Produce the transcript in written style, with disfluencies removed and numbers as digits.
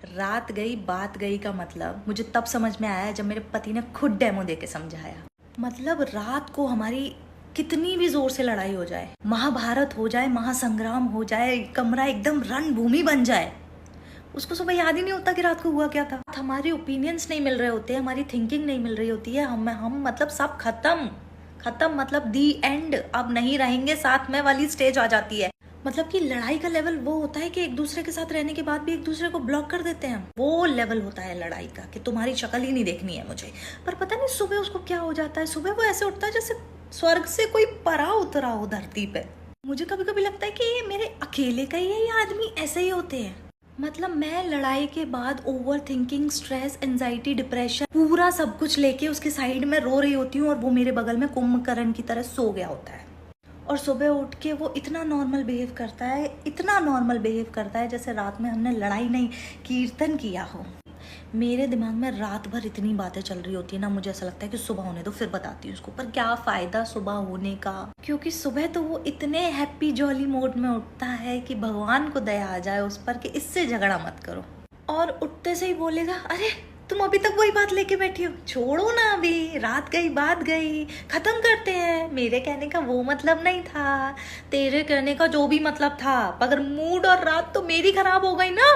रात गई बात गई का मतलब मुझे तब समझ में आया जब मेरे पति ने खुद डेमो दे के समझाया। मतलब रात को हमारी कितनी भी जोर से लड़ाई हो जाए, महाभारत हो जाए, महासंग्राम हो जाए, कमरा एकदम रणभूमि बन जाए, उसको सुबह याद ही नहीं होता कि रात को हुआ क्या था। हमारे ओपिनियंस नहीं मिल रहे होते, हमारी थिंकिंग नहीं मिल रही होती है, हम मतलब सब खत्म मतलब दी एंड, अब नहीं रहेंगे साथ में वाली स्टेज आ जाती है। मतलब कि लड़ाई का लेवल वो होता है कि एक दूसरे के साथ रहने के बाद भी एक दूसरे को ब्लॉक कर देते हैं। वो लेवल होता है लड़ाई का कि तुम्हारी शक्ल ही नहीं देखनी है मुझे। पर पता नहीं सुबह उसको क्या हो जाता है, सुबह वो ऐसे उठता है जैसे स्वर्ग से कोई परा उतरा हो धरती पे। मुझे कभी कभी लगता है कि ये मेरे अकेले का ही है, ये आदमी ऐसे ही होते हैं। मतलब मैं लड़ाई के बाद over thinking, stress, anxiety, depression, पूरा सब कुछ लेके उसके साइड में रो रही होती हूँ और वो मेरे बगल में कुंभकर्ण की तरह सो गया होता है। और सुबह उठ के वो इतना नॉर्मल बिहेव करता है, इतना नॉर्मल बिहेव करता है जैसे रात में हमने लड़ाई नहीं कीर्तन किया हो। मेरे दिमाग में रात भर इतनी बातें चल रही होती है ना, मुझे ऐसा लगता है कि सुबह होने दो फिर बताती हूँ उसको। पर क्या फायदा सुबह होने का, क्योंकि सुबह तो वो इतने हैप्पी जॉली मोड में उठता है कि भगवान को दया आ जाए उस पर कि इससे झगड़ा मत करो। और उठते से ही बोलेगा, अरे तुम अभी तक वही बात लेके बैठी हो, छोड़ो ना, अभी रात गई बात गई, खत्म करते हैं। मेरे कहने का वो मतलब नहीं था, तेरे कहने का जो भी मतलब था, मगर मूड और रात तो मेरी खराब हो गई ना।